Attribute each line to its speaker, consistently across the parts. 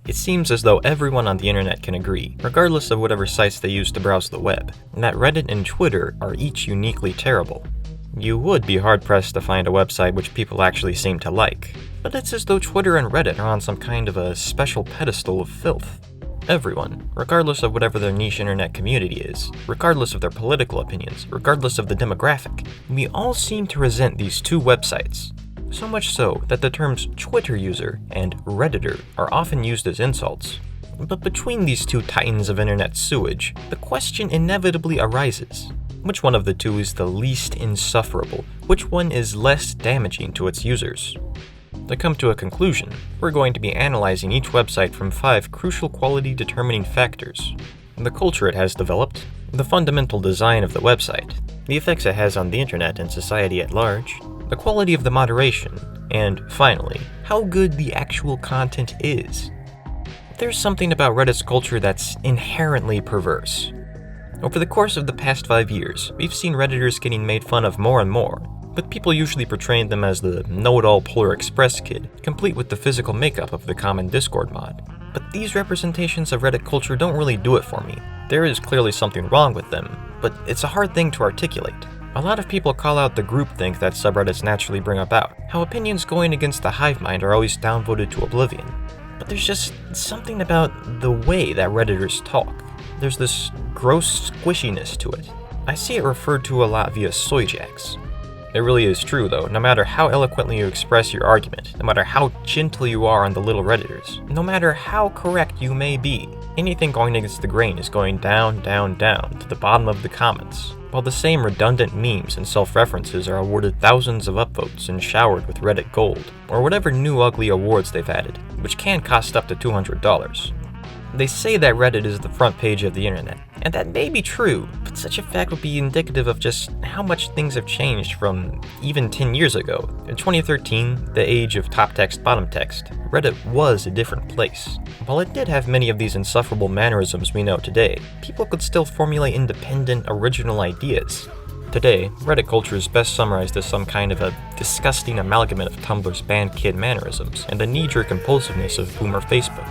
Speaker 1: It seems as though everyone on the internet can agree, regardless of whatever sites they use to browse the web, that Reddit and Twitter are each uniquely terrible. You would be hard-pressed to find a website which people actually seem to like, but it's as though Twitter and Reddit are on some kind of a special pedestal of filth. Everyone, regardless of whatever their niche internet community is, regardless of their political opinions, regardless of the demographic, we all seem to resent these two websites. So much so that the terms Twitter user and Redditor are often used as insults. But between these two titans of internet sewage, the question inevitably arises. Which one of the two is the least insufferable? Which one is less damaging to its users? To come to a conclusion, we're going to be analyzing each website from 5 crucial quality determining factors: the culture it has developed, the fundamental design of the website, the effects it has on the internet and society at large, the quality of the moderation, and finally, how good the actual content is. There's something about Reddit's culture that's inherently perverse. Over the course of the past 5 years, we've seen Redditors getting made fun of more and more, with people usually portraying them as the know-it-all Polar Express kid, complete with the physical makeup of the common Discord mod. But these representations of Reddit culture don't really do it for me. There is clearly something wrong with them, but it's a hard thing to articulate. A lot of people call out the groupthink that subreddits naturally bring about, how opinions going against the hive mind are always downvoted to oblivion. But there's just something about the way that Redditors talk. There's this gross squishiness to it. I see it referred to a lot via soyjacks. It really is true though, no matter how eloquently you express your argument, no matter how gentle you are on the little Redditors, no matter how correct you may be, anything going against the grain is going down, down, down to the bottom of the comments, while the same redundant memes and self-references are awarded thousands of upvotes and showered with Reddit gold, or whatever new ugly awards they've added, which can cost up to $200. They say that Reddit is the front page of the internet, and that may be true, but such a fact would be indicative of just how much things have changed from even 10 years ago. In 2013, the age of top text, bottom text, Reddit was a different place. While it did have many of these insufferable mannerisms we know today, people could still formulate independent, original ideas. Today, Reddit culture is best summarized as some kind of a disgusting amalgamate of Tumblr's banned kid mannerisms and the knee-jerk impulsiveness of boomer Facebook.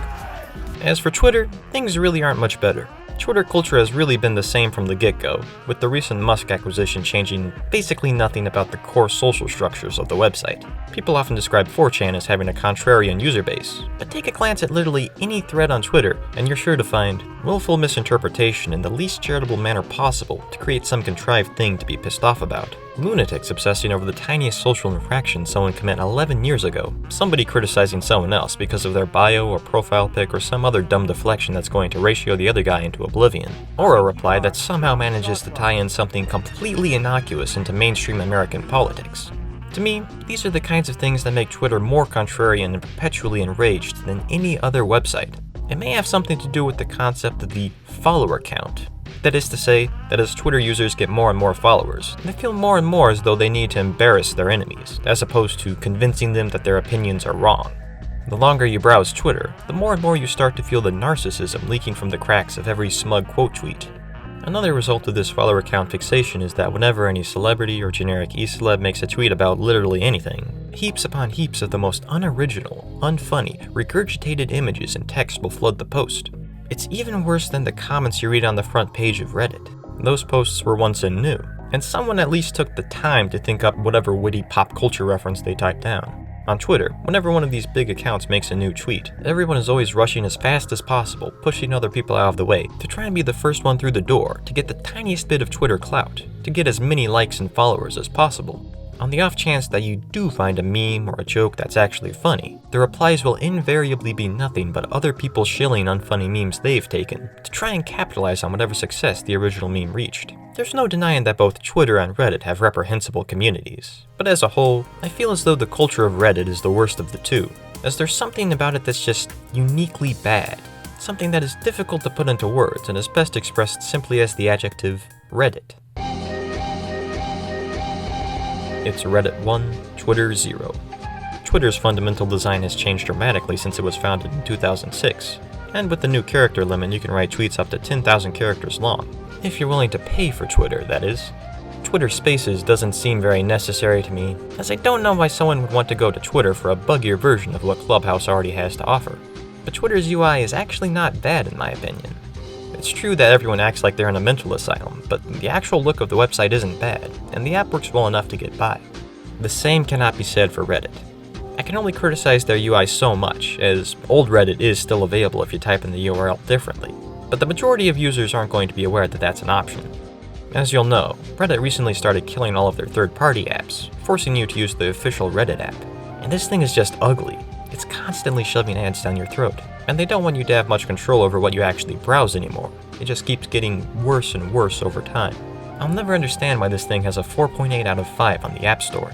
Speaker 1: As for Twitter, things really aren't much better. Twitter culture has really been the same from the get-go, with the recent Musk acquisition changing basically nothing about the core social structures of the website. People often describe 4chan as having a contrarian user base, but take a glance at literally any thread on Twitter and you're sure to find willful misinterpretation in the least charitable manner possible to create some contrived thing to be pissed off about. Lunatics obsessing over the tiniest social infraction someone committed 11 years ago, somebody criticizing someone else because of their bio or profile pic or some other dumb deflection that's going to ratio the other guy into oblivion, or a reply that somehow manages to tie in something completely innocuous into mainstream American politics. To me, these are the kinds of things that make Twitter more contrarian and perpetually enraged than any other website. It may have something to do with the concept of the follower count. That is to say, that as Twitter users get more and more followers, they feel more and more as though they need to embarrass their enemies, as opposed to convincing them that their opinions are wrong. The longer you browse Twitter, the more and more you start to feel the narcissism leaking from the cracks of every smug quote tweet. Another result of this follower count fixation is that whenever any celebrity or generic e-celeb makes a tweet about literally anything, heaps upon heaps of the most unoriginal, unfunny, regurgitated images and text will flood the post. It's even worse than the comments you read on the front page of Reddit. Those posts were once and new, and someone at least took the time to think up whatever witty pop culture reference they typed down. On Twitter, whenever one of these big accounts makes a new tweet, everyone is always rushing as fast as possible, pushing other people out of the way, to try and be the first one through the door, to get the tiniest bit of Twitter clout, to get as many likes and followers as possible. On the off chance that you do find a meme or a joke that's actually funny, the replies will invariably be nothing but other people shilling unfunny memes they've taken, to try and capitalize on whatever success the original meme reached. There's no denying that both Twitter and Reddit have reprehensible communities, but as a whole, I feel as though the culture of Reddit is the worst of the two, as there's something about it that's just uniquely bad, something that is difficult to put into words and is best expressed simply as the adjective Reddit. It's Reddit 1, Twitter 0. Twitter's fundamental design has changed dramatically since it was founded in 2006, and with the new character limit you can write tweets up to 10,000 characters long, if you're willing to pay for Twitter, that is. Twitter Spaces doesn't seem very necessary to me, as I don't know why someone would want to go to Twitter for a buggier version of what Clubhouse already has to offer. but Twitter's UI is actually not bad in my opinion. It's true that everyone acts like they're in a mental asylum, but the actual look of the website isn't bad, and the app works well enough to get by. The same cannot be said for Reddit. I can only criticize their UI so much, as old Reddit is still available if you type in the URL differently, but the majority of users aren't going to be aware that that's an option. As you'll know, Reddit recently started killing all of their third-party apps, forcing you to use the official Reddit app. And this thing is just ugly. It's constantly shoving ads down your throat, and they don't want you to have much control over what you actually browse anymore. It just keeps getting worse and worse over time. I'll never understand why this thing has a 4.8 out of 5 on the App Store.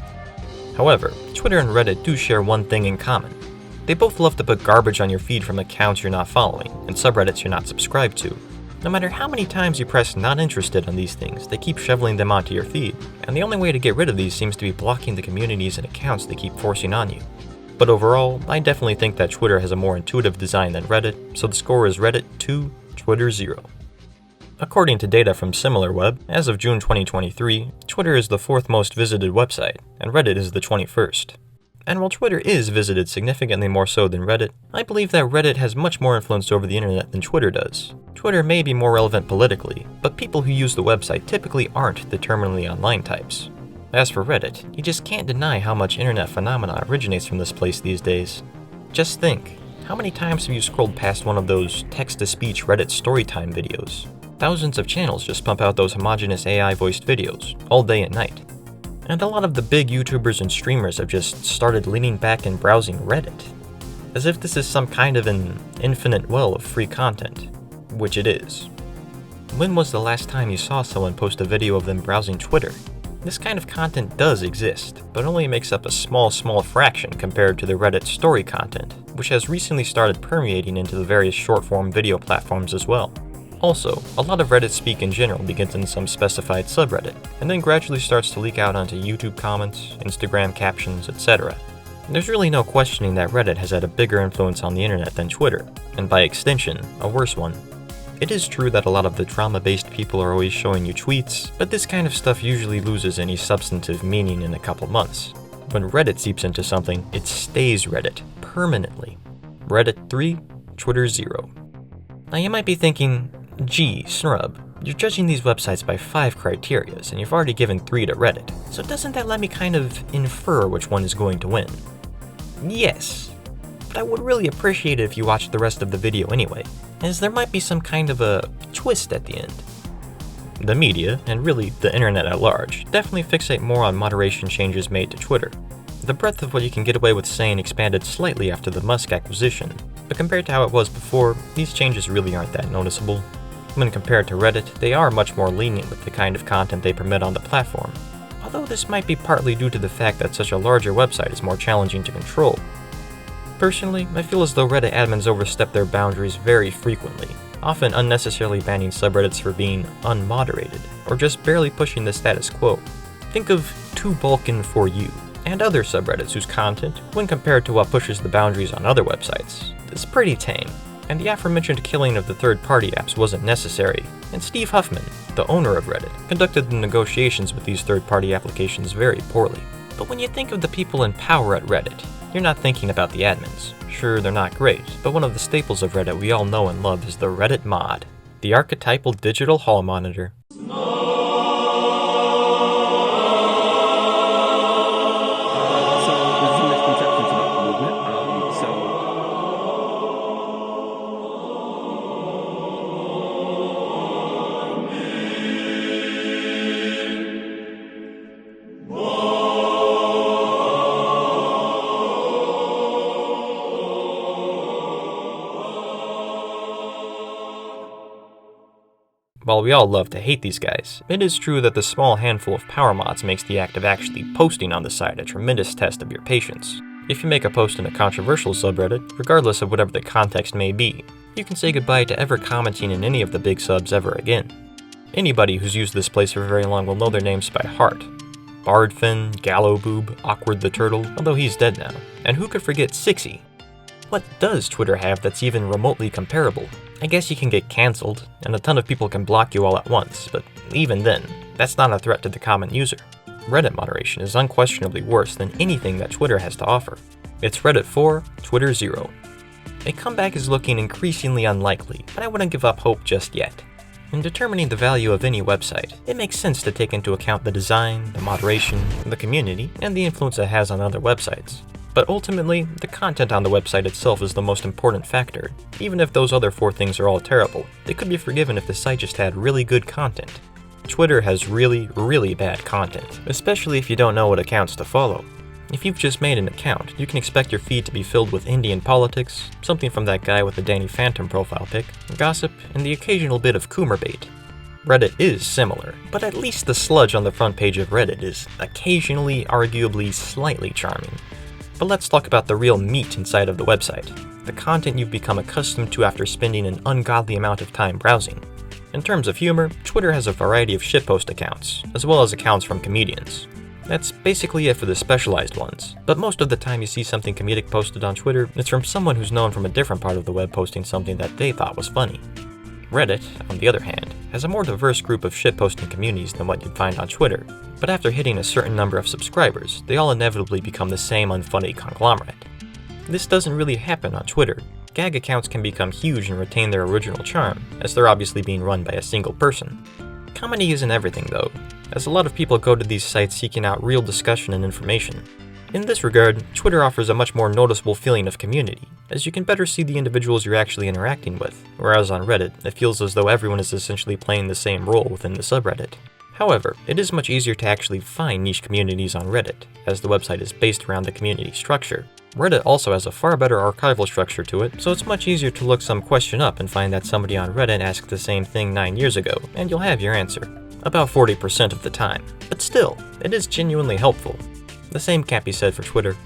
Speaker 1: However, Twitter and Reddit do share one thing in common. They both love to put garbage on your feed from accounts you're not following and subreddits you're not subscribed to. No matter how many times you press not interested on these things, they keep shoveling them onto your feed, and the only way to get rid of these seems to be blocking the communities and accounts they keep forcing on you. But overall, I definitely think that Twitter has a more intuitive design than Reddit, so the score is Reddit 2, Twitter 0. According to data from SimilarWeb, as of June 2023, Twitter is the 4th most visited website, and Reddit is the 21st. And while Twitter is visited significantly more so than Reddit, I believe that Reddit has much more influence over the internet than Twitter does. Twitter may be more relevant politically, but people who use the website typically aren't the terminally online types. As for Reddit, you just can't deny how much internet phenomena originates from this place these days. Just think, how many times have you scrolled past one of those text-to-speech Reddit storytime videos? Thousands of channels just pump out those homogeneous AI-voiced videos, all day and night. And a lot of the big YouTubers and streamers have just started leaning back and browsing Reddit, as if this is some kind of an infinite well of free content, which it is. When was the last time you saw someone post a video of them browsing Twitter? This kind of content does exist, but only makes up a small fraction compared to the Reddit story content, which has recently started permeating into the various short-form video platforms as well. Also, a lot of Reddit speak in general begins in some specified subreddit, and then gradually starts to leak out onto YouTube comments, Instagram captions, etc. There's really no questioning that Reddit has had a bigger influence on the internet than Twitter, and by extension, a worse one. It is true that a lot of the drama-based people are always showing you tweets, but this kind of stuff usually loses any substantive meaning in a couple months. When Reddit seeps into something, it stays Reddit, permanently. Reddit 3, Twitter 0. Now you might be thinking, gee, Snrub, you're judging these websites by 5 criterias, and you've already given 3 to Reddit, so doesn't that let me kind of infer which one is going to win? Yes, but I would really appreciate it if you watched the rest of the video anyway, as there might be some kind of a twist at the end. The media, and really the internet at large, definitely fixate more on moderation changes made to Twitter. The breadth of what you can get away with saying expanded slightly after the Musk acquisition, but compared to how it was before, these changes really aren't that noticeable. When compared to Reddit, they are much more lenient with the kind of content they permit on the platform, although this might be partly due to the fact that such a larger website is more challenging to control. Personally, I feel as though Reddit admins overstep their boundaries very frequently, often unnecessarily banning subreddits for being unmoderated, or just barely pushing the status quo. Think of Too Balkan For You, and other subreddits whose content, when compared to what pushes the boundaries on other websites, is pretty tame. And the aforementioned killing of the third-party apps wasn't necessary, and Steve Huffman, the owner of Reddit, conducted the negotiations with these third-party applications very poorly. But when you think of the people in power at Reddit, you're not thinking about the admins. Sure, they're not great, but one of the staples of Reddit we all know and love is the Reddit mod, the archetypal digital hall monitor. While we all love to hate these guys, it is true that the small handful of power mods makes the act of actually posting on the site a tremendous test of your patience. If you make a post in a controversial subreddit, regardless of whatever the context may be, you can say goodbye to ever commenting in any of the big subs ever again. Anybody who's used this place for very long will know their names by heart. Bardfin, Gallowboob, Awkward the Turtle, although he's dead now, and who could forget Sixy? What does Twitter have that's even remotely comparable? I guess you can get cancelled, and a ton of people can block you all at once, but even then, that's not a threat to the common user. Reddit moderation is unquestionably worse than anything that Twitter has to offer. It's Reddit 4, Twitter 0. A comeback is looking increasingly unlikely, but I wouldn't give up hope just yet. In determining the value of any website, it makes sense to take into account the design, the moderation, the community, and the influence it has on other websites. But ultimately, the content on the website itself is the most important factor. Even if those other 4 things are all terrible, they could be forgiven if the site just had really good content. Twitter has really, really bad content, especially if you don't know what accounts to follow. If you've just made an account, you can expect your feed to be filled with Indian politics, something from that guy with the Danny Phantom profile pic, gossip, and the occasional bit of Coomer bait. Reddit is similar, but at least the sludge on the front page of Reddit is occasionally, arguably, slightly charming. But let's talk about the real meat inside of the website, the content you've become accustomed to after spending an ungodly amount of time browsing. In terms of humor, Twitter has a variety of shitpost accounts, as well as accounts from comedians. That's basically it for the specialized ones, but most of the time you see something comedic posted on Twitter, it's from someone who's known from a different part of the web posting something that they thought was funny. Reddit, on the other hand, has a more diverse group of shitposting communities than what you'd find on Twitter, but after hitting a certain number of subscribers, they all inevitably become the same unfunny conglomerate. This doesn't really happen on Twitter. Gag accounts can become huge and retain their original charm, as they're obviously being run by a single person. Comedy isn't everything though, as a lot of people go to these sites seeking out real discussion and information. In this regard, Twitter offers a much more noticeable feeling of community, as you can better see the individuals you're actually interacting with, whereas on Reddit, it feels as though everyone is essentially playing the same role within the subreddit. However, it is much easier to actually find niche communities on Reddit, as the website is based around the community structure. Reddit also has a far better archival structure to it, so it's much easier to look some question up and find that somebody on Reddit asked the same thing 9 years ago, and you'll have your answer. About 40% of the time. But still, it is genuinely helpful. The same can't be said for Twitter.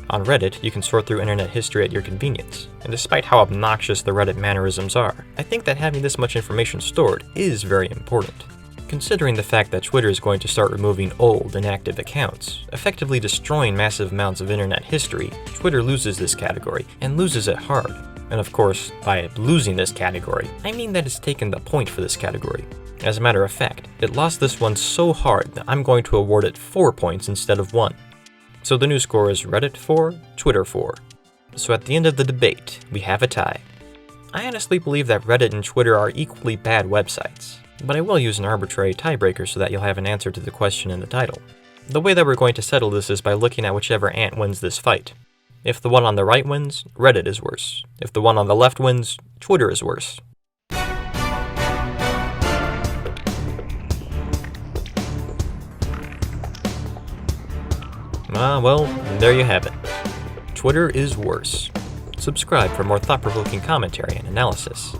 Speaker 1: On Reddit, you can sort through internet history at your convenience, and despite how obnoxious the Reddit mannerisms are, I think that having this much information stored is very important. Considering the fact that Twitter is going to start removing old, inactive accounts, effectively destroying massive amounts of internet history, Twitter loses this category, and loses it hard. And of course, by losing this category, I mean that it's taken the point for this category. As a matter of fact, it lost this one so hard that I'm going to award it 4 points instead of 1. So the new score is Reddit 4, Twitter 4. So at the end of the debate, we have a tie. I honestly believe that Reddit and Twitter are equally bad websites, but I will use an arbitrary tiebreaker so that you'll have an answer to the question in the title. The way that we're going to settle this is by looking at whichever ant wins this fight. If the one on the right wins, Reddit is worse. If the one on the left wins, Twitter is worse. Well, there you have it. Twitter is worse. Subscribe for more thought-provoking commentary and analysis.